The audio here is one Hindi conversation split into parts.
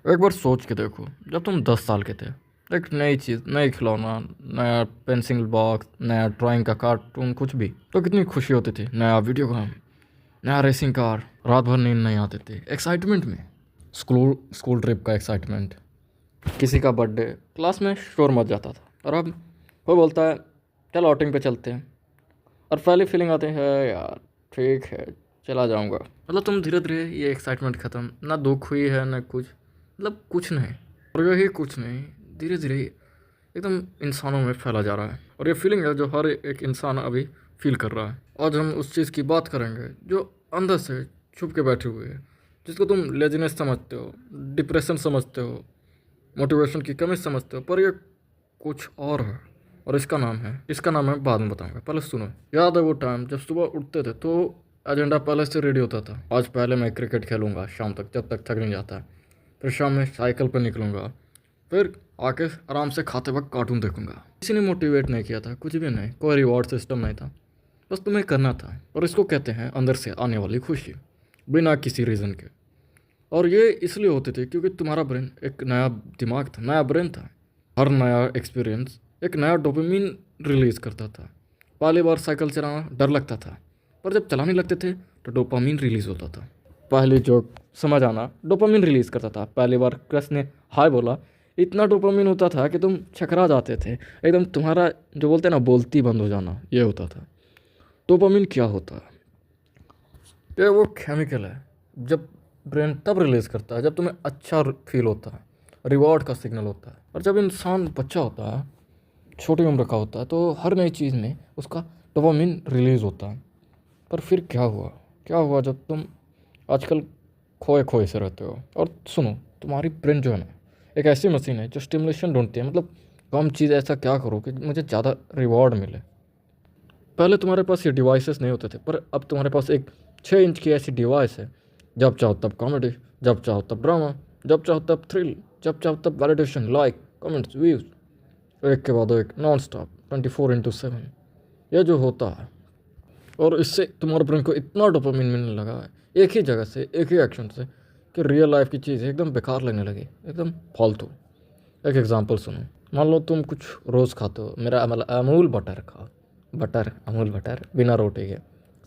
एक बार सोच के देखो, जब तुम 10 साल के थे, एक नई चीज़, नई खिलौना, नया पेंसिल बॉक्स, नया ड्राइंग का कार्टून, कुछ भी, तो कितनी खुशी होती थी। नया वीडियो गेम, नया रेसिंग कार, रात भर नींद नहीं आती थी एक्साइटमेंट में। स्कूल स्कूल ट्रिप का एक्साइटमेंट, किसी का बर्थडे, क्लास में शोर मच जाता था। और अब कोई बोलता है चल आउटिंग पे चलते हैं, और पहली फीलिंग आती है यार ठीक है चला जाऊंगा। मतलब तुम धीरे धीरे ये एक्साइटमेंट ख़त्म, ना दुख हुई है ना कुछ, मतलब कुछ नहीं। और यही कुछ नहीं धीरे धीरे एकदम इंसानों में फैला जा रहा है। और ये फीलिंग है जो हर एक इंसान अभी फील कर रहा है। आज हम उस चीज़ की बात करेंगे जो अंदर से छुप के बैठी हुई है, जिसको तुम लेजीनेस समझते हो, डिप्रेशन समझते हो, मोटिवेशन की कमी समझते हो, पर ये कुछ और है। और इसका नाम है बाद में बताऊंगा, पहले सुनो। याद है वो टाइम जब सुबह उठते थे तो एजेंडा पहले से रेडी होता था। आज पहले मैं क्रिकेट खेलूंगा शाम तक, जब तक थक नहीं जाता। फिर शाम में साइकिल पर निकलूंगा। फिर आके आराम से खाते वक्त कार्टून देखूंगा। किसी ने मोटिवेट नहीं किया था, कुछ भी नहीं, कोई रिवॉर्ड सिस्टम नहीं था, बस तुम्हें करना था। और इसको कहते हैं अंदर से आने वाली खुशी, बिना किसी रीज़न के। और ये इसलिए होते थे क्योंकि तुम्हारा ब्रेन एक नया दिमाग था, नया ब्रेन था। हर नया एक्सपीरियंस एक नया डोपामिन रिलीज़ करता था। पहली बार साइकिल चलाना डर लगता था, पर जब चलाने लगते थे तो डोपामिन रिलीज़ होता था। पहली जोक समझ आना डोपामिन रिलीज़ करता था। पहली बार क्रश ने हाय बोला, इतना डोपामिन होता था कि तुम छकरा जाते थे एकदम। तुम्हारा जो बोलते हैं ना बोलती बंद हो जाना, ये होता था। डोपामिन क्या होता है? ये वो केमिकल है जब ब्रेन तब रिलीज़ करता है जब तुम्हें अच्छा फील होता है, रिवॉर्ड का सिग्नल होता है। और जब इंसान बच्चा होता है, छोटी उम्र का होता है, तो हर नई चीज़ में उसका डोपामिन रिलीज़ होता है। पर फिर क्या हुआ जब तुम आजकल खोए खोए से रहते हो? और सुनो, तुम्हारी ब्रेन जो है ना, एक ऐसी मशीन है जो स्टिमुलेशन ढूंढती है। मतलब कम चीज़ ऐसा क्या करो कि मुझे ज़्यादा रिवॉर्ड मिले। पहले तुम्हारे पास ये डिवाइसेस नहीं होते थे, पर अब तुम्हारे पास एक 6 इंच की ऐसी डिवाइस है। जब चाहो तब कॉमेडी, जब चाहो तब ड्रामा, जब चाहो तब थ्रिल, जब चाहो तब वैलिडेशन, लाइक, कमेंट्स, व्यूज, एक के बाद एक नॉन स्टॉप 24/7। यह जो होता है, और इससे तुम्हारे ब्रेन को इतना डोपामिन मिलने लगा है एक ही जगह से, एक ही एक्शन से, कि रियल लाइफ की चीज़ एकदम बेकार लगने लगी, एकदम फालतू। एक एग्जांपल सुनो। मान लो तुम कुछ रोज़ खाते हो, मेरा मतलब अमूल बटर खाओ, अमूल बटर बिना रोटी के,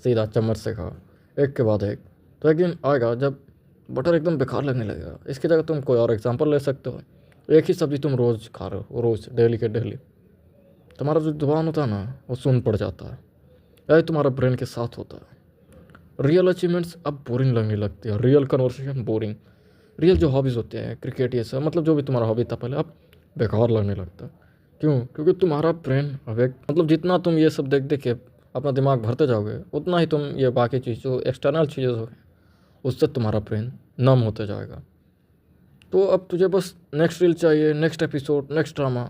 सीधा चम्मच से खाओ, एक के बाद एक। तो एक दिन आएगा जब बटर एकदम बेकार लगने लगेगा। इसकी जगह तुम कोई और एग्जांपल ले सकते हो। एक ही सब्ज़ी तुम रोज़ खा रहे हो, रोज़ डेली के डेली, तुम्हारा जो जुबान होता है ना वो सुन पड़ जाता है। यही तुम्हारा ब्रेन के साथ होता है। रियल अचीवमेंट्स अब बोरिंग लगने लगती है, रियल कन्वर्सेशन बोरिंग, रियल जो हॉबीज़ होते हैं, क्रिकेट ये सब, मतलब जो भी तुम्हारा हॉबी था पहले, अब बेकार लगने लगता है। क्यों? क्योंकि तुम्हारा ब्रेन अब एक, मतलब जितना तुम ये सब देख देख के अपना दिमाग भरते जाओगे, उतना ही तुम ये बाकी चीज़ जो एक्सटर्नल चीज़ें हो, उससे तुम्हारा ब्रेन नम होते जाएगा। तो अब तुझे बस नेक्स्ट रील चाहिए, नेक्स्ट एपिसोड, नेक्स्ट ड्रामा,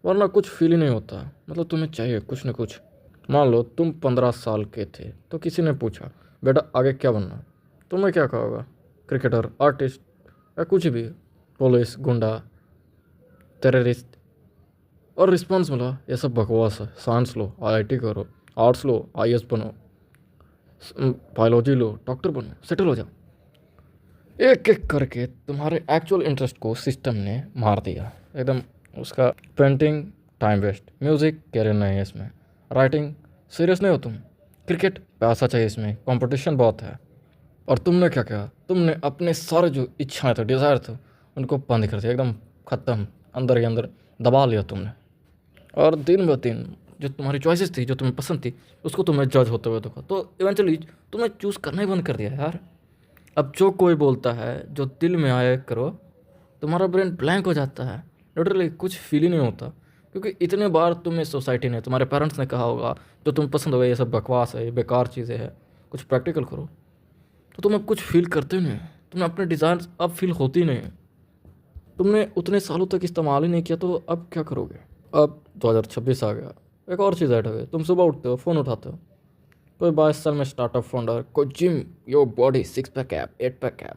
वरना कुछ फील ही नहीं होता। मतलब तुम्हें चाहिए कुछ न कुछ। मान लो तुम 15 साल के थे तो किसी ने पूछा बेटा आगे क्या बनना, तुम्हें क्या कहोगा? क्रिकेटर, आर्टिस्ट, या कुछ भी, पुलिस, गुंडा, टेररिस्ट? और रिस्पॉन्स मिला ये सब बकवास है, साइंस लो, आईआईटी करो, आर्ट्स लो, आईएएस बनो, बायोलॉजी लो, डॉक्टर बनो, सेटल हो जाओ। एक एक करके तुम्हारे एक्चुअल इंटरेस्ट को सिस्टम ने मार दिया एकदम। उसका painting time waste, music career नहीं है इसमें, राइटिंग सीरियस नहीं हो तुम, क्रिकेट पैसा चाहिए इसमें, कंपटीशन बहुत है। और तुमने क्या किया? तुमने अपने सारे जो इच्छाएं थे, डिज़ायर थे, उनको बंद कर दिया एकदम, ख़त्म, अंदर ही अंदर दबा लिया तुमने। और दिन ब दिन जो तुम्हारी चॉइसेस थी, जो तुम्हें पसंद थी, उसको तुम्हें जज होते हुए देखा, तो इवेंचुअली तुमने चूज़ करना ही बंद कर दिया यार। अब जो कोई बोलता है जो दिल में आए करो, तुम्हारा ब्रेन ब्लैंक हो जाता है, लिटरली कुछ फील ही नहीं होता। क्योंकि इतने बार तुम्हें सोसाइटी ने, तुम्हारे पेरेंट्स ने कहा होगा जो तुम पसंद होगा ये सब बकवास है, ये बेकार चीज़ें हैं, कुछ प्रैक्टिकल करो। तो तुम अब कुछ फील करते नहीं, तुम्हें अपने डिज़ायर्स अब फील होती नहीं, तुमने उतने सालों तक इस्तेमाल ही नहीं किया, तो अब क्या करोगे? अब 2026 आ गया, एक और चीज़ ऐड हो गई। तुम सुबह उठते हो, फ़ोन उठाते हो, कोई 22 साल में स्टार्टअप फाउंडर, कोई gym, your body, 6 pack app, 8 pack app,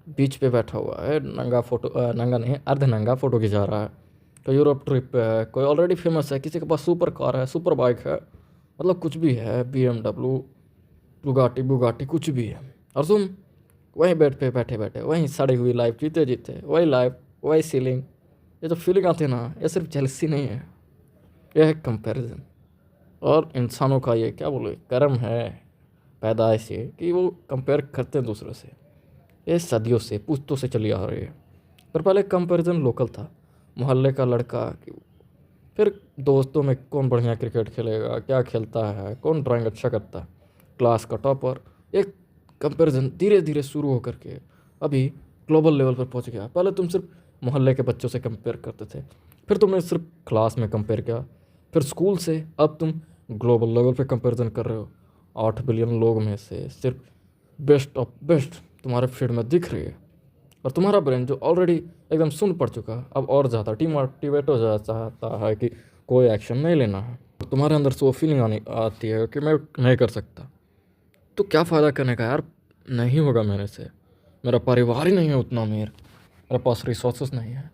बीच पे बैठा हुआ है, नंगा फोटो, नंगा नहीं, अर्ध नंगा फोटो खिंचा रहा है। कोई यूरोप ट्रिप पे है, कोई ऑलरेडी फेमस है, किसी के पास सुपर कार है, सुपर बाइक है, मतलब कुछ भी है, BMW, बुगाटी बुगाटी कुछ भी है। और तुम वहीं बेड पे बैठे बैठे वहीं सड़ी हुई लाइफ जीते जीते वही लाइफ वही सीलिंग। ये जो फीलिंग आती है ना, ये सिर्फ जेलसी नहीं है, यह है कंपैरिजन। और इंसानों का ये क्या बोले कर्म है, पैदाइश है कि वो कंपेयर करते हैं दूसरों से। ये सदियों से पुश्तों से चली आ रही है। पर पहले कंपैरिजन लोकल था, मोहल्ले का लड़का, फिर दोस्तों में कौन बढ़िया क्रिकेट खेलेगा, क्या खेलता है, कौन ड्राइंग अच्छा करता है, क्लास का टॉपर। एक कंपैरिजन धीरे धीरे शुरू होकर के अभी ग्लोबल लेवल पर पहुंच गया। पहले तुम सिर्फ मोहल्ले के बच्चों से कंपेयर करते थे, फिर तुमने सिर्फ क्लास में कंपेयर किया, फिर स्कूल से, अब तुम ग्लोबल लेवल पे कंपैरिजन कर रहे हो। 8 बिलियन लोग में से सिर्फ बेस्ट ऑफ बेस्ट तुम्हारे फीड में दिख रही है। और तुम्हारा ब्रेन जो ऑलरेडी एकदम सुन पड़ चुका है, अब और ज़्यादा डिमोटिवेट हो जा चाहता है कि कोई एक्शन नहीं लेना है। तुम्हारे अंदर से वो फीलिंग आनी आती है कि मैं नहीं कर सकता। तो क्या फ़ायदा करने का यार, नहीं होगा मेरे से, मेरा परिवार ही नहीं है उतना अमीर, मेरे पास रिसोर्सेस नहीं है।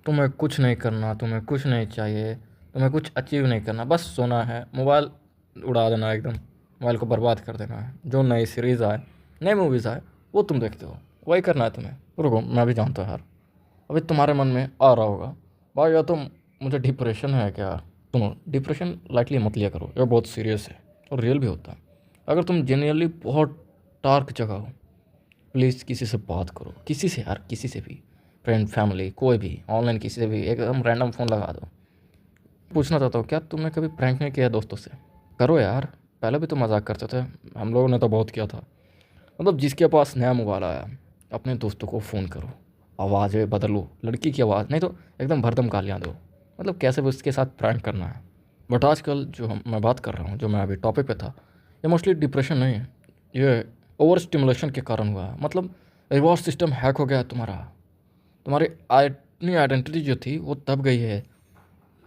तुम्हें कुछ नहीं करना, तुम्हें कुछ नहीं चाहिए, तुम्हें कुछ अचीव नहीं करना, बस सोना है, मोबाइल उड़ा देना, एकदम मोबाइल को बर्बाद कर देना है। जो नई सीरीज़ आए, नई मूवीज़ आए, वो तुम देखते हो, वही करना है तुम्हें। रुको, मैं भी जानता हूँ यार, अभी तुम्हारे मन में आ रहा होगा भाई या तो मुझे डिप्रेशन है क्या। सुनो, डिप्रेशन लाइटली मत लिया करो, ये बहुत सीरियस है और रियल भी होता है। अगर तुम जेन्युइनली बहुत डार्क जगह हो, प्लीज़ किसी से बात करो, किसी से यार, किसी से भी, फ्रेंड, फैमिली, कोई भी, ऑनलाइन किसी से भी एकदम रैंडम फ़ोन लगा दो। पूछना चाहता हूँ, क्या तुमने कभी प्रैंक नहीं किया दोस्तों से? करो यार, पहले भी तो मजाक करते थे, हम लोगों ने तो बहुत किया था। मतलब जिसके पास नया मोबाइल आया, अपने दोस्तों को फ़ोन करो, आवाज़ें बदलो, लड़की की आवाज़ नहीं तो एकदम भरदम गालियाँ दो, मतलब कैसे भी उसके साथ प्रैंक करना है। बट आजकल जो मैं बात कर रहा हूँ, जो मैं अभी टॉपिक पे था, ये मोस्टली डिप्रेशन नहीं है, ये ओवर स्टिमुलेशन के कारण हुआ है। मतलब रिवॉर्ड सिस्टम हैक हो गया है तुम्हारा, तुम्हारी अपनी आइडेंटिटी जो थी वो दब गई है।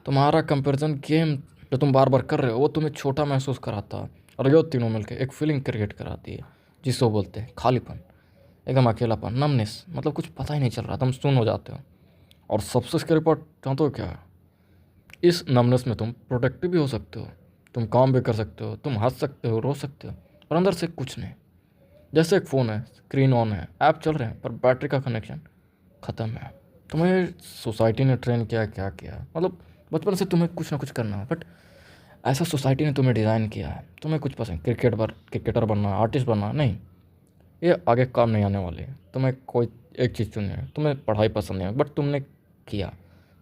तुम्हारा कंपैरिजन गेम जो तुम बार बार कर रहे हो वो तुम्हें छोटा महसूस कराता है, और ये तीनों मिलकर एक फीलिंग क्रिएट कराती है जिसको बोलते हैं खालीपन, एकदम अकेलापन, नमनेस। मतलब कुछ पता ही नहीं चल रहा, तुम सुन हो जाते हो। और सबसे स्कैरी पार्ट जानते हो क्या है? इस नमनेस में तुम प्रोडक्टिव भी हो सकते हो, तुम काम भी कर सकते हो, तुम हंस सकते हो, रो सकते हो, पर अंदर से कुछ नहीं। जैसे एक फ़ोन है, स्क्रीन ऑन है, ऐप चल रहे हैं, पर बैटरी का कनेक्शन ख़त्म है। तुम्हें सोसाइटी ने ट्रेन किया, क्या किया, मतलब बचपन से तुम्हें कुछ ना कुछ करना है, बट ऐसा सोसाइटी ने तुम्हें डिज़ाइन किया है। तुम्हें कुछ पसंद, क्रिकेटर बनना, आर्टिस्ट बनना, नहीं, ये आगे काम नहीं आने वाले। तुम्हें कोई एक चीज़ चुननी है, तुम्हें पढ़ाई पसंद नहीं है, बट तुमने किया,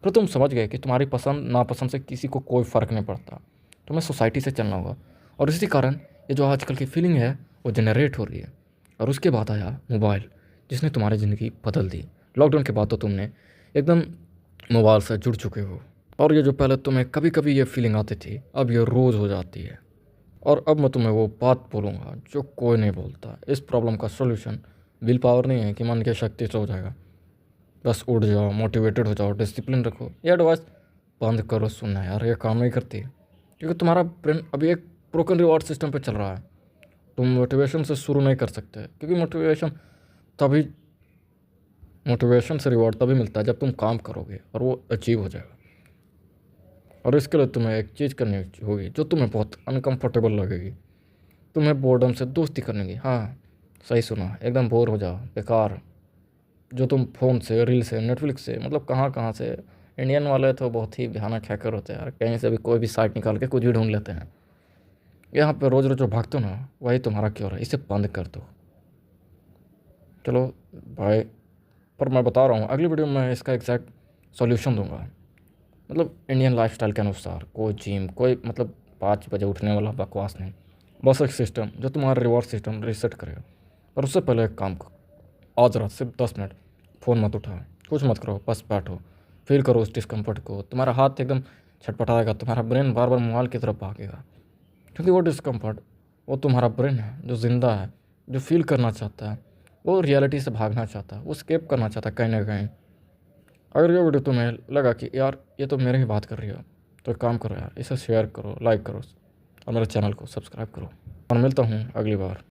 फिर तुम समझ गए कि तुम्हारी पसंद नापसंद से किसी को कोई फ़र्क नहीं पड़ता, तुम्हें सोसाइटी से चलना होगा। और इसी कारण ये जो आजकल की फीलिंग है वो जनरेट हो रही है। और उसके बाद आया मोबाइल, जिसने तुम्हारी ज़िंदगी बदल दी। लॉकडाउन के बाद तो तुमने एकदम मोबाइल से जुड़ चुके हो, और ये जो पहले तुम्हें कभी कभी ये फीलिंग आती थी, अब ये रोज़ हो जाती है। और अब मैं तुम्हें वो बात बोलूँगा जो कोई नहीं बोलता। इस प्रॉब्लम का सोल्यूशन विल पावर नहीं है कि मन की शक्ति से हो जाएगा। बस उठ जाओ, मोटिवेटेड हो जाओ, डिसिप्लिन रखो। ये एडवाइस बंद करो सुनना यार, ये काम नहीं करती, क्योंकि तुम्हारा ब्रेन अभी एक ब्रोकन रिवॉर्ड सिस्टम पे चल रहा है। तुम मोटिवेशन से शुरू नहीं कर सकते, क्योंकि मोटिवेशन से रिवॉर्ड तभी मिलता है जब तुम काम करोगे और वो अचीव हो जाएगा। और इसके लिए तुम्हें एक चीज़ करनी होगी जो तुम्हें बहुत अनकंफर्टेबल लगेगी। तुम्हें बोर्डम से दोस्ती करनी होगी। हाँ, सही सुना, एकदम बोर हो जाओ, बेकार जो तुम फ़ोन से, रील से, नेटफ्लिक्स से, मतलब कहाँ कहाँ से। इंडियन वाले तो बहुत ही भयानक हैकर होते हैं यार, कहीं से भी कोई भी साइट निकाल के कुछ भी ढूंढ लेते हैं। यहाँ पे रोज़ रोज़ जो भागते हो ना, वही तुम्हारा क्यों है, इसे बंद कर दो। चलो भाई, पर मैं बता रहा हूँ अगली वीडियो में मैं इसका एग्जैक्ट सॉल्यूशन दूंगा। मतलब इंडियन लाइफस्टाइल के अनुसार, कोई जिम, कोई मतलब 5 बजे उठने वाला बकवास नहीं, बस एक सिस्टम जो तुम्हारा रिवॉर्ड सिस्टम रीसेट करेगा। पर उससे पहले एक काम करो, आज रात सिर्फ 10 मिनट फ़ोन मत उठाओ, कुछ मत करो, बस बैठो, फील करो उस डिस्कम्फर्ट को। तुम्हारा हाथ एकदम छटपटाएगा, तुम्हारा ब्रेन बार बार मोबाइल की तरफ भागेगा, क्योंकि वो डिस्कम्फर्ट, वो तुम्हारा ब्रेन है जो ज़िंदा है, जो फील करना चाहता है, वो रियलिटी से भागना चाहता है, वो स्केप करना चाहता है कहीं ना कहीं। अगर ये वीडियो तुम्हें लगा कि यार ये तो मेरे ही बात कर रही हो, तो एक काम करो यार, इसे शेयर करो, लाइक करो, और मेरे चैनल को सब्सक्राइब करो। और मिलता हूँ अगली बार।